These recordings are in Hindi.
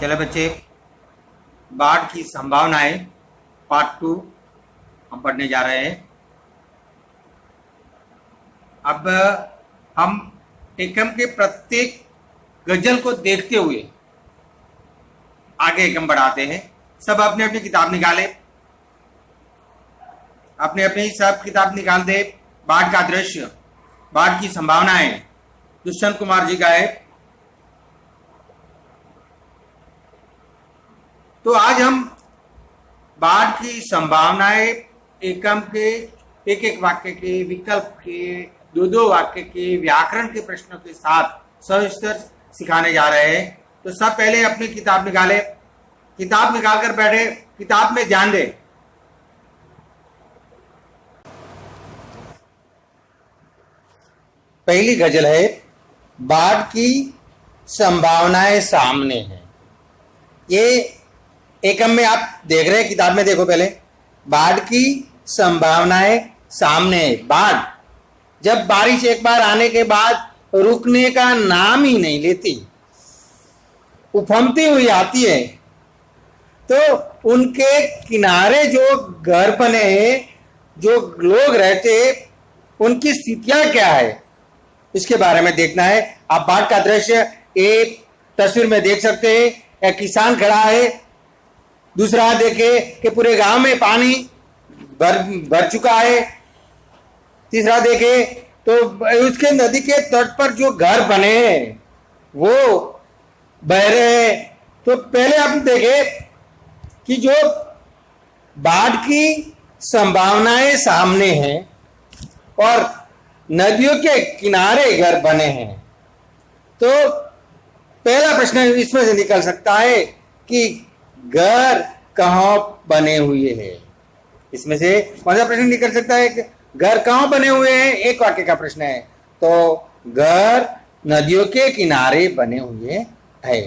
चले बच्चे, बाढ़ की संभावनाएं पार्ट 2 हम पढ़ने जा रहे हैं। अब हम एकम के प्रत्येक गजल को देखते हुए आगे एकम बढ़ाते हैं। सब अपने अपनी किताब निकाले, अपने अपनी सब किताब निकाल दे। बाढ़ का दृश्य, बाढ़ की संभावनाएं, दुष्यंत कुमार जी का है। तो आज हम बाढ़ की संभावनाएं एकम के एक एक वाक्य के, विकल्प के, दो दो वाक्य के, व्याकरण के प्रश्नों के साथ सविस्तर सिखाने जा रहे हैं। तो सब पहले अपनी किताब निकाले, किताब निकालकर बैठे, किताब में ध्यान दे। पहली गजल है, बाढ़ की संभावनाएं सामने है। ये एकम में आप देख रहे हैं, किताब में देखो पहले। बाढ़ की संभावनाएं सामने है। बाढ़, जब बारिश एक बार आने के बाद रुकने का नाम ही नहीं लेती, उफमती हुई आती है, तो उनके किनारे जो घर बने हैं, जो लोग रहते हैं, उनकी स्थितियां क्या है, इसके बारे में देखना है। आप बाढ़ का दृश्य एक तस्वीर में देख सकते हैं। एक किसान खड़ा है, दूसरा देखे कि पूरे गांव में पानी भर चुका है, तीसरा देखे तो उसके नदी के तट पर जो घर बने हैं वो बह रहे हैं। तो पहले आप देखे कि जो बाढ़ की संभावनाएं सामने हैं और नदियों के किनारे घर बने हैं, तो पहला प्रश्न इसमें से निकल सकता है कि घर कहां बने हुए हैं। इसमें से कौन सा प्रश्न निकल सकता है कि घर कहां बने हुए हैं? एक वाक्य का प्रश्न है, तो घर नदियों के किनारे बने हुए हैं।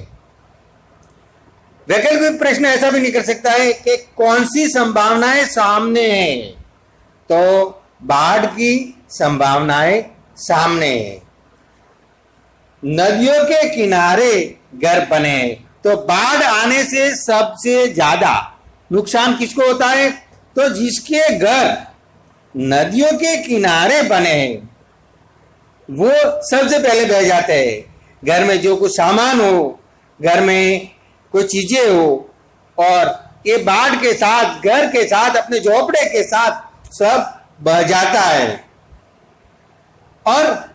वैकल्पिक प्रश्न ऐसा भी निकल सकता है कि कौन सी संभावनाएं सामने है, तो बाढ़ की संभावनाएं सामने है। नदियों के किनारे घर बने हैं, तो बाढ़ आने से सबसे ज्यादा नुकसान किसको होता है? तो जिसके घर नदियों के किनारे बने हैं वो सबसे पहले बह जाते हैं। घर में जो कुछ सामान हो, घर में कोई चीजें हो, और ये बाढ़ के साथ, घर के साथ, अपने झोपड़े के साथ सब बह जाता है। और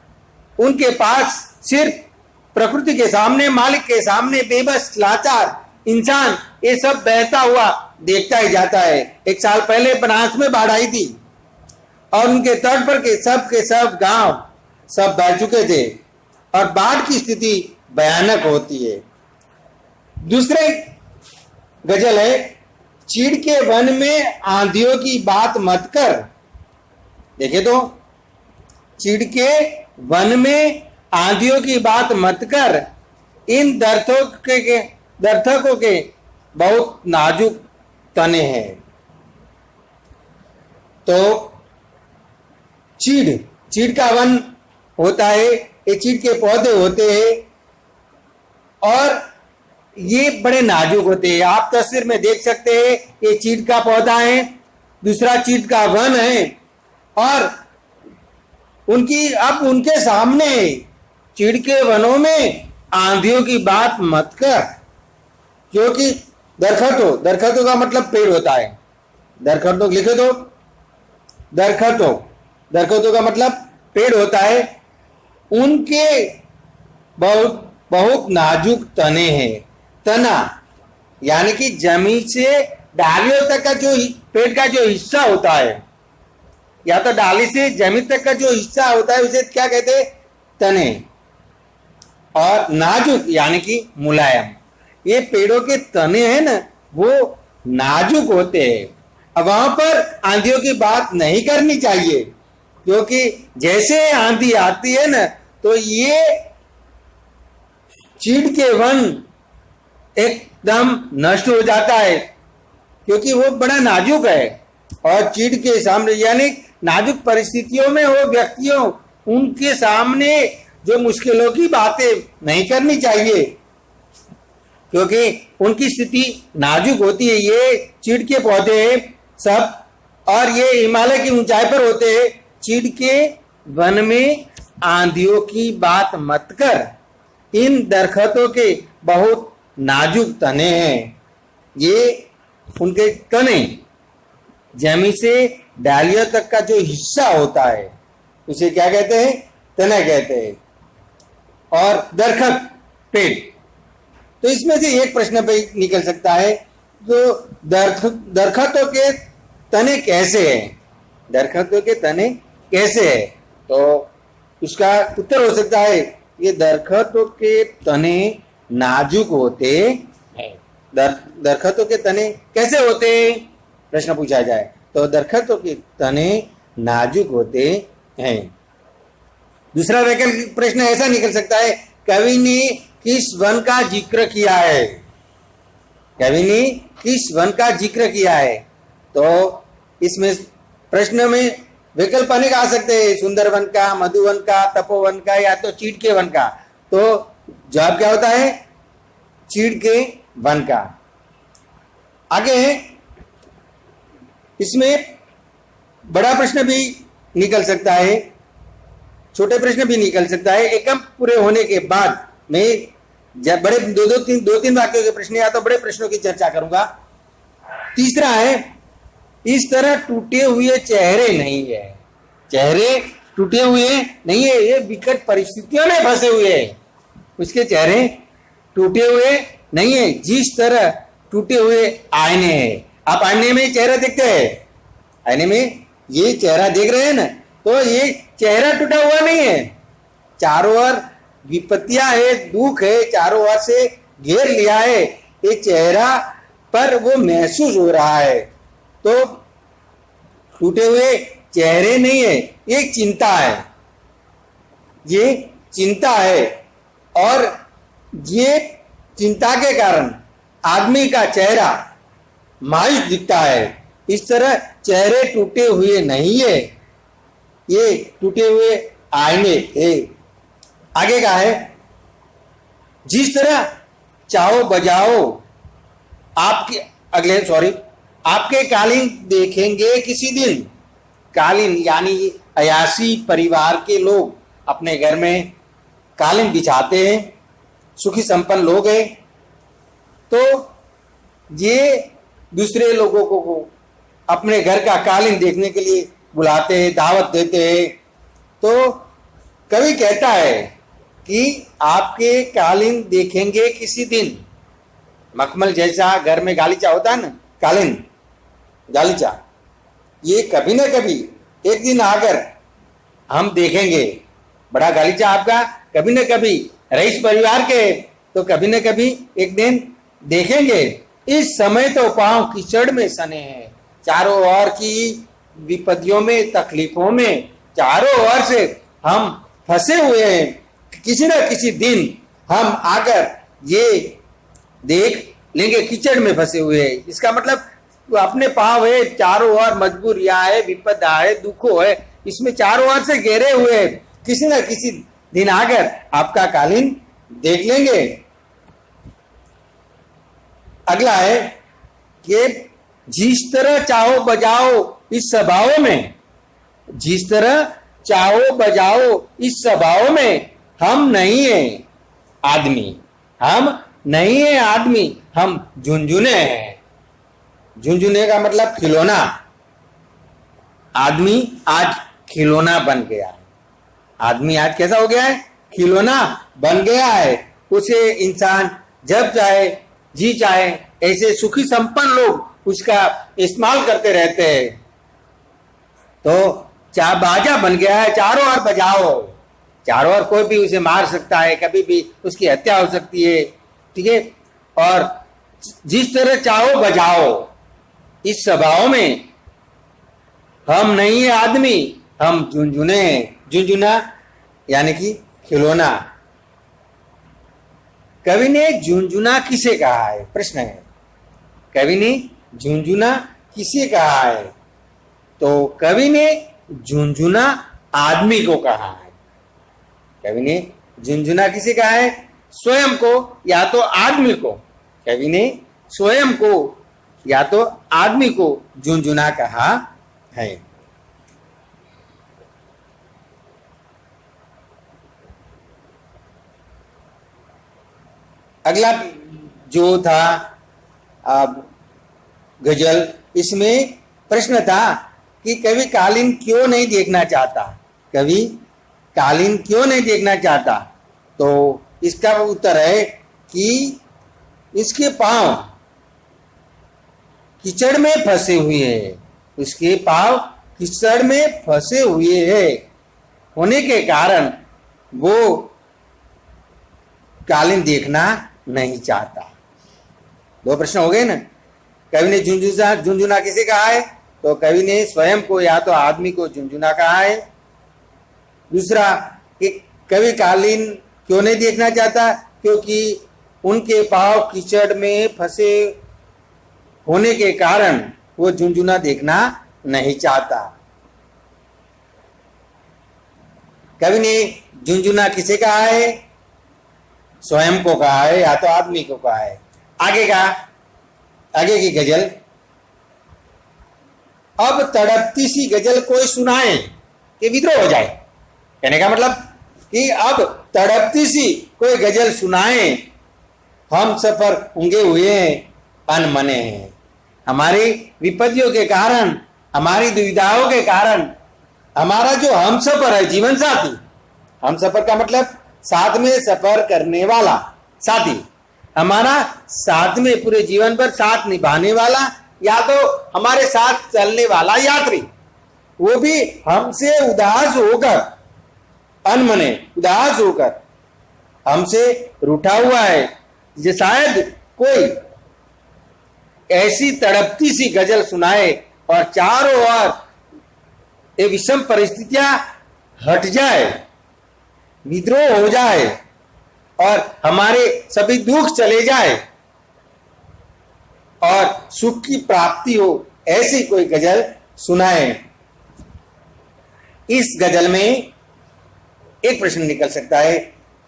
उनके पास सिर्फ प्रकृति के सामने, मालिक के सामने बेबस लाचार इंसान ये सब बहता हुआ देखता ही जाता है। एक साल पहले बनारस में बाढ़ आई थी और उनके तट पर के सब गांव सब बह चुके थे और बाढ़ की स्थिति भयानक होती है। दूसरे गजल है, चीड़ के वन में आंधियों की बात मत कर। देखे तो, चीड़ के वन में आंधियों की बात मत कर, इन दरख्तों के बहुत नाजुक तने हैं। तो चीड़ का वन होता है, ये चीड़ के पौधे होते हैं और ये बड़े नाजुक होते हैं। आप तस्वीर में देख सकते हैं, ये चीड़ का पौधा है, दूसरा चीड़ का वन है, और उनके सामने चीड़ के वनों में आंधियों की बात मत कर, क्योंकि दरख्तों का मतलब पेड़ होता है। दरख्तों लिखे दो, दरख्तों का मतलब पेड़ होता है। उनके बहुत नाजुक तने हैं। तना यानी कि जमीन से डालियों तक का जो पेड़ का जो हिस्सा होता है, या तो डाली से जमीन तक का जो हिस्सा होता है उसे क्या कहते हैं? तने। और नाजुक यानी कि मुलायम। ये पेड़ों के तने हैं ना, वो नाजुक होते हैं। अब वहां पर आंधियों की बात नहीं करनी चाहिए, क्योंकि जैसे आंधी आती है ना, तो ये चीड़ के वन एकदम नष्ट हो जाता है, क्योंकि वो बड़ा नाजुक है। और चीड़ के सामने यानी नाजुक परिस्थितियों में वो व्यक्तियों, उनके सामने जो मुश्किलों की बातें नहीं करनी चाहिए, क्योंकि उनकी स्थिति नाजुक होती है। ये चीड़ के पौधे सब, और ये हिमालय की ऊंचाई पर होते हैं। चीड़ के वन में आंधियों की बात मत कर, इन दरख्तों के बहुत नाजुक तने हैं। ये उनके तने, जमीन से डालियों तक का जो हिस्सा होता है उसे क्या कहते हैं? तना कहते हैं। और दरखत, पेड़। तो इसमें से एक प्रश्न पे निकल सकता है, तो दरख्तों के तने कैसे हैं? दरख्तों के तने कैसे हैं? तो उसका उत्तर हो सकता है, ये दरख्तों के तने नाजुक होते हैं। दरख्तों के तने कैसे होते हैं प्रश्न पूछा जाए तो दरख्तों के तने नाजुक होते हैं। दूसरा वैकल्पिक प्रश्न ऐसा निकल सकता है, कवि ने किस वन का जिक्र किया है? कवि ने किस वन का जिक्र किया है? तो इसमें प्रश्न में विकल्प अनेक आ सकते हैं, सुंदरवन का, मधुवन का, तपोवन का, या तो चीड़ के वन का। तो जवाब क्या होता है? चीड़ के वन का। आगे इसमें बड़ा प्रश्न भी निकल सकता है, छोटे प्रश्न भी निकल सकता है। एकम पूरे होने के बाद मैं जब बड़े दो तीन वाक्यों के प्रश्न या तो बड़े प्रश्नों की चर्चा करूंगा। तीसरा है, इस तरह टूटे हुए चेहरे नहीं है। चेहरे टूटे हुए नहीं है, ये विकट परिस्थितियों में फंसे हुए हैं। उसके चेहरे टूटे हुए नहीं है, जिस तरह टूटे हुए आईने हैं। आप आईने में चेहरा देखते हैं, आईने में ये चेहरा देख रहे हैं ना, तो ये चेहरा टूटा हुआ नहीं है। चारों ओर विपत्तियां है, दुख है, चारों ओर से घेर लिया है। ये चेहरा पर वो महसूस हो रहा है। तो टूटे हुए चेहरे नहीं है, ये चिंता है, ये चिंता है। और ये चिंता के कारण आदमी का चेहरा मायूस दिखता है। इस तरह चेहरे टूटे हुए नहीं है, ये टूटे हुए आईने है। आगे का है, जिस तरह चाहो बजाओ आपके आपके कालीन देखेंगे किसी दिन। कालीन यानी अयासी परिवार के लोग अपने घर में कालीन बिछाते हैं, सुखी संपन्न लोग हैं। तो ये दूसरे लोगों को अपने घर का कालीन देखने के लिए बुलाते हैं, दावत देते हैं। तो कवि कहता है कि आपके कालीन देखेंगे किसी दिन। मखमल जैसा घर में गालीचा होता है ना, कालीन गालीचा, ये कभी ना कभी एक दिन आकर हम देखेंगे। बड़ा गालीचा आपका कभी ना कभी रईस परिवार के, तो कभी ना कभी एक दिन देखेंगे। इस समय तो पांव कीचड़ में सने हैं, चारों ओर की विपत्तियों में, तकलीफों में चारों ओर से हम फंसे हुए हैं। किसी न किसी दिन हम आकर ये देख लेंगे, कीचड़ में फंसे हुए हैं। इसका मतलब अपने पांव है, चारों ओर मजबूरियां है, विपदा है, दुखों है, इसमें चारों ओर से घेरे हुए हैं। किसी न किसी दिन आकर आपका कालीन देख लेंगे। अगला है कि जिस तरह चाहो बजाओ इस सभाओं में, जिस तरह चाहो बजाओ इस सभाओं में हम नहीं है आदमी, हम नहीं है आदमी, हम झुनझुने हैं। झुनझुने का मतलब खिलौना। आदमी आज खिलौना बन गया है। आदमी आज कैसा हो गया है? खिलौना बन गया है। उसे इंसान जब चाहे जी चाहे ऐसे सुखी संपन्न लोग उसका इस्तेमाल करते रहते हैं। तो बाजा बन गया है, चारों ओर बजाओ। चारों ओर कोई भी उसे मार सकता है, कभी भी उसकी हत्या हो सकती है, ठीक है। और जिस तरह चाहो बजाओ इस सभाओं में हम नहीं है आदमी, हम झुनझुने हैं। झुनझुना यानी कि खिलौना। कवि ने झुनझुना किसे कहा है? प्रश्न है, कवि ने झुनझुना किसे कहा है? तो कवि ने झुनझुना आदमी को कहा है। कवि ने झुनझुना किसे कहा है? स्वयं को या तो आदमी को। कवि ने स्वयं को या तो आदमी को झुनझुना कहा है। अगला जो था अब गजल, इसमें प्रश्न था कि कवि कालीन क्यों नहीं देखना चाहता, कवि कालीन क्यों नहीं देखना चाहता। तो इसका उत्तर है कि इसके पांव कीचड़ में फंसे हुए हैं, उसके पांव कीचड़ में फंसे हुए हैं होने के कारण वो कालीन देखना नहीं चाहता। दो प्रश्न हो गए ना। कवि ने झुनझुना किसे कहा है, तो कवि ने स्वयं को या तो आदमी को झुनझुना कहा है। दूसरा कि कवि कालीन क्यों नहीं देखना चाहता, क्योंकि उनके पांव कीचड़ में फंसे होने के कारण वो झुनझुना देखना नहीं चाहता। कवि ने झुनझुना किसे कहा है, स्वयं को कहा है या तो आदमी को कहा है। आगे की गजल, अब तड़पती सी गजल कोई सुनाए कि विद्रोह हो जाए। कहने का मतलब कि अब तड़पती सी कोई गजल सुनाए, हम सफर उंगे हुए हैं अनमने हैं। हमारी विपत्तियों के कारण, हमारी दुविधाओं के कारण हमारा जो हम सफर है, जीवन साथी, हम सफर का मतलब साथ में सफर करने वाला साथी, हमारा साथ में पूरे जीवन भर साथ निभाने वाला या तो हमारे साथ चलने वाला यात्री, वो भी हमसे उदास होकर, अनमने उदास होकर हमसे रूठा हुआ है। ये शायद कोई ऐसी तड़पती सी गजल सुनाए और चारों ओर ये विषम परिस्थितियां हट जाए, विद्रोह हो जाए और हमारे सभी दुख चले जाए और सुख की प्राप्ति हो, ऐसी कोई गजल सुनाए। इस गजल में एक प्रश्न निकल सकता है,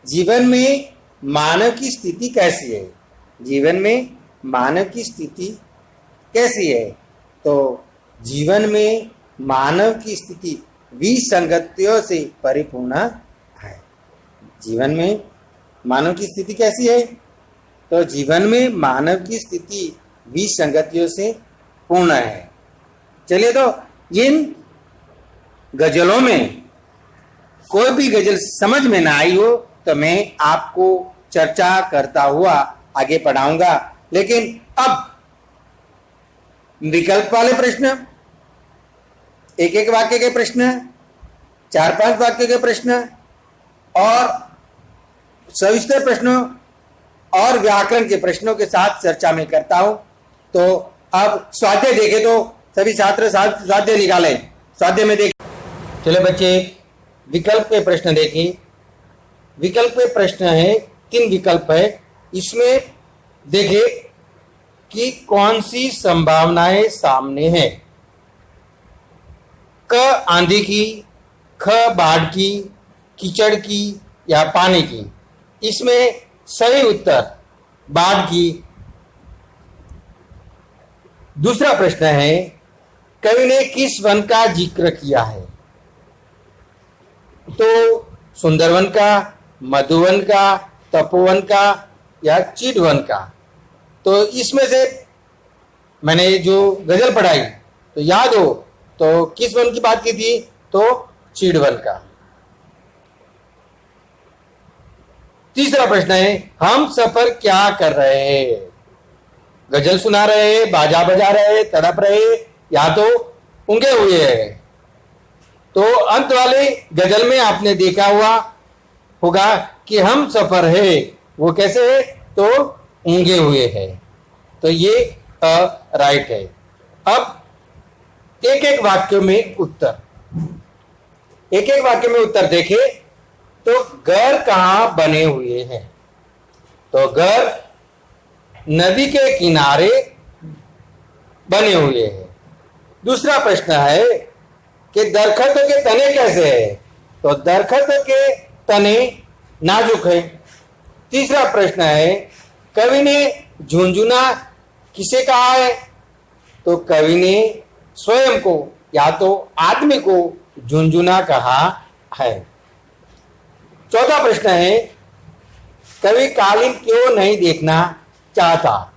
जीवन में मानव की स्थिति कैसी है, जीवन में मानव की स्थिति कैसी है। तो जीवन में मानव की स्थिति विसंगतियों से परिपूर्ण है। जीवन में मानव की स्थिति कैसी है, तो जीवन में मानव की स्थिति विसंगतियों से पूर्ण है। चलिए, तो इन गजलों में कोई भी गजल समझ में ना आई हो तो मैं आपको चर्चा करता हुआ आगे पढ़ाऊंगा। लेकिन अब विकल्प वाले प्रश्न, एक एक वाक्य के प्रश्न, 4-5 वाक्य के प्रश्न और सविस्तर प्रश्नों और व्याकरण के प्रश्नों के साथ चर्चा में करता हूं। तो अब स्वाध्याय देखें, तो सभी छात्र स्वाध्याय निकालें। स्वाध्याय में देखें, चले बच्चे विकल्प के प्रश्न देखिए। विकल्प के प्रश्न है, 3 विकल्प है, इसमें देखिए कि कौन सी संभावनाएं सामने है। क आंधी की, ख बाढ़ की, कीचड़ की या पानी की। इसमें सही उत्तर बाढ़ की। दूसरा प्रश्न है, कवि ने किस वन का जिक्र किया है, तो सुंदरवन का, मधुवन का, तपोवन का या चीड़वन का। तो इसमें से मैंने जो गजल पढ़ाई तो याद हो तो किस वन की बात की थी, तो चीड़वन का। तीसरा प्रश्न है, हम सफर क्या कर रहे हैं, गजल सुना रहे हैं, बाजा बजा रहे हैं, तड़प रहे हैं या तो ऊँगे हुए हैं। तो अंत वाले गजल में आपने देखा हुआ होगा कि हम सफर है वो कैसे है, तो ऊँगे हुए है। तो ये राइट है। अब एक एक वाक्य में उत्तर, एक एक वाक्य में उत्तर देखे तो घर कहाँ बने हुए हैं, तो घर नदी के किनारे बने हुए हैं। दूसरा प्रश्न है कि दरख्तों के तने कैसे हैं, तो दरख्त के तने नाजुक है। तीसरा प्रश्न है, कवि ने झुंझुना किसे कहा है? तो कवि ने स्वयं को या तो आदमी को झुंझुना कहा है। चौथा प्रश्न है, कवि कालीन क्यों नहीं देखना चाहता?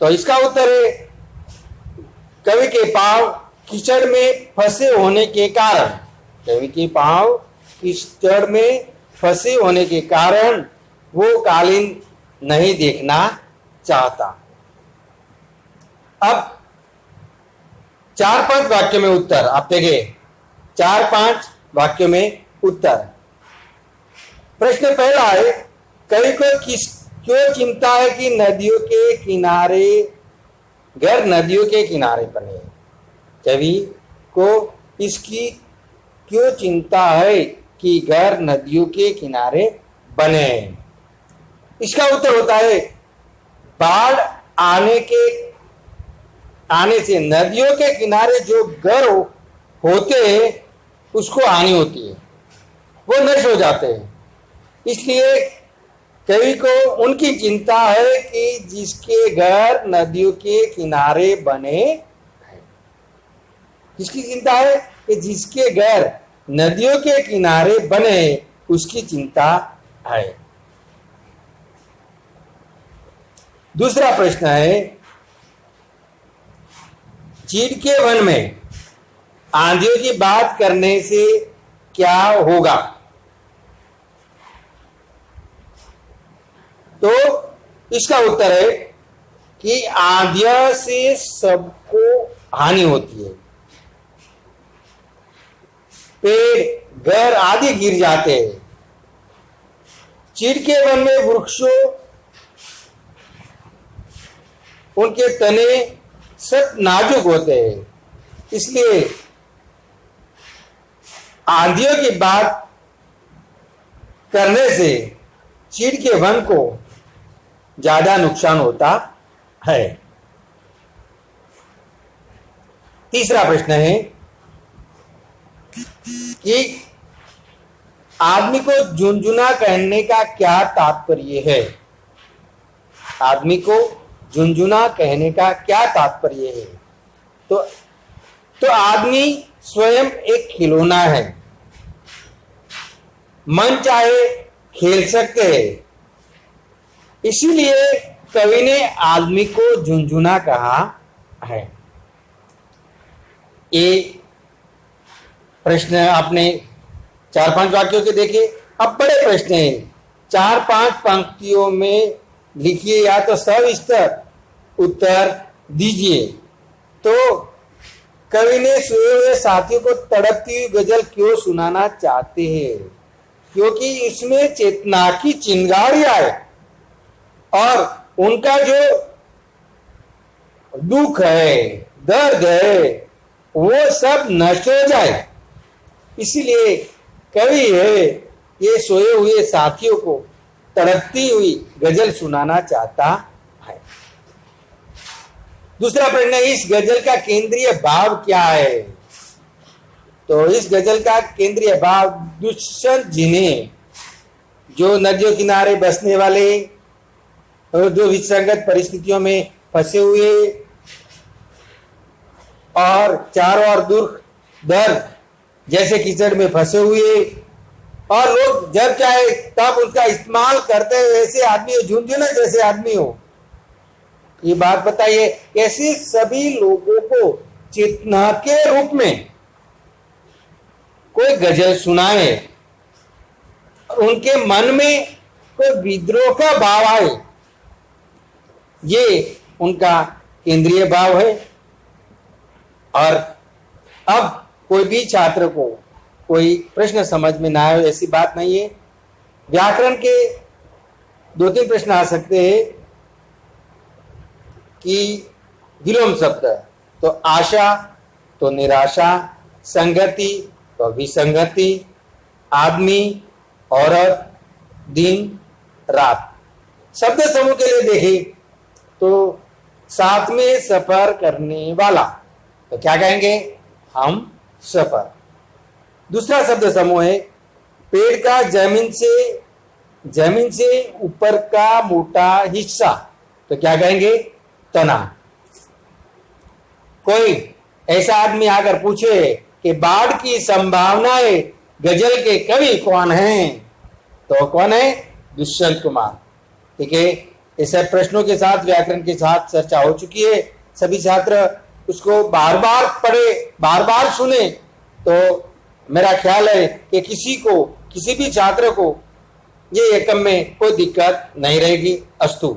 तो इसका उत्तर है, कवि के पांव कीचड़ में फंसे होने के कारण, कवि के पांव कीचड़ में फंसे होने के कारण वो कालीन नहीं देखना चाहता। अब 4-5 वाक्य में उत्तर आप देखें, 4-5 वाक्य में उत्तर। प्रश्न पहला है, कवि को क्यों चिंता है कि नदियों के किनारे घर नदियों के किनारे बने? कवि को इसकी क्यों चिंता है कि घर नदियों के किनारे बने? इसका उत्तर होता है, बाढ़ आने से नदियों के किनारे जो घर होते हैं उसको हानि होती है, वो नष्ट हो जाते हैं। इसलिए कवि को उनकी चिंता है कि जिसके घर नदियों के किनारे बने। किसकी चिंता है? कि जिसके घर नदियों के किनारे बने, उसकी चिंता है। दूसरा प्रश्न है, चीड़ के वन में आंधियों की बात करने से क्या होगा? तो इसका उत्तर है कि आंधियों से सबको हानि होती है, पेड़ घर आदि गिर जाते हैं। चीड़ के वन में वृक्षों उनके तने सब नाजुक होते हैं, इसलिए आंधियों की बात करने से चीड़ के वन को ज्यादा नुकसान होता है। तीसरा प्रश्न है कि आदमी को झुंझुना कहने का क्या तात्पर्य है? आदमी को झुंझुना कहने का क्या तात्पर्य है? तो आदमी स्वयं एक खिलौना है, मन चाहे खेल सकते हैं, इसीलिए कवि ने आदमी को झुंझुना कहा है। ये प्रश्न आपने 4-5 वाक्यों के देखे। अब बड़े प्रश्न हैं, 4-5 पंक्तियों में लिखिए या तो सविस्तर उत्तर दीजिए। तो कवि ने सोए हुए साथियों को तड़पती हुई गजल क्यों सुनाना चाहते हैं? क्योंकि इसमें चेतना की चिंगारियां है और उनका जो दुख है, दर्द है, वो सब नष्ट हो जाए। इसीलिए कवि है ये सोए हुए साथियों को तड़पती हुई गजल सुनाना चाहता है। दूसरा प्रश्न, इस गजल का केंद्रीय भाव क्या है? तो इस गजल का केंद्रीय भाव दुष्यंत जी ने, जो नदियों किनारे बसने वाले और जो विसंगत परिस्थितियों में फंसे हुए और चारों ओर दुख दर्द जैसे कीचड़ में फंसे हुए और लोग जब चाहे तब उसका इस्तेमाल करते हुए ऐसे आदमी हो, झुंझुना जैसे आदमी हो, ये बात बताइए। ऐसे सभी लोगों को चेतना के रूप में कोई गजल सुनाए और उनके मन में कोई विद्रोह का भाव आए, ये उनका केंद्रीय भाव है। और अब कोई भी छात्र को कोई प्रश्न समझ में ना आए ऐसी बात नहीं है। व्याकरण के 2-3 प्रश्न आ सकते हैं कि विलोम शब्द, तो आशा तो निराशा, संगति तो विसंगति, आदमी औरत, दिन रात। शब्द समूह के लिए देखें तो साथ में सफर करने वाला, तो क्या कहेंगे? हम सफर। दूसरा शब्द समूह है पेड़ का जमीन से ऊपर का मोटा हिस्सा, तो क्या कहेंगे? तना। कोई ऐसा आदमी आकर पूछे कि बाढ़ की संभावनाएं गजल के कवि कौन हैं, तो कौन है? दुष्यंत कुमार। ठीक है, ये सब प्रश्नों के साथ, व्याकरण के साथ चर्चा हो चुकी है। सभी छात्र उसको बार बार पढ़े, बार बार सुने, तो मेरा ख्याल है कि किसी भी छात्र को ये एकम में कोई दिक्कत नहीं रहेगी। अस्तु।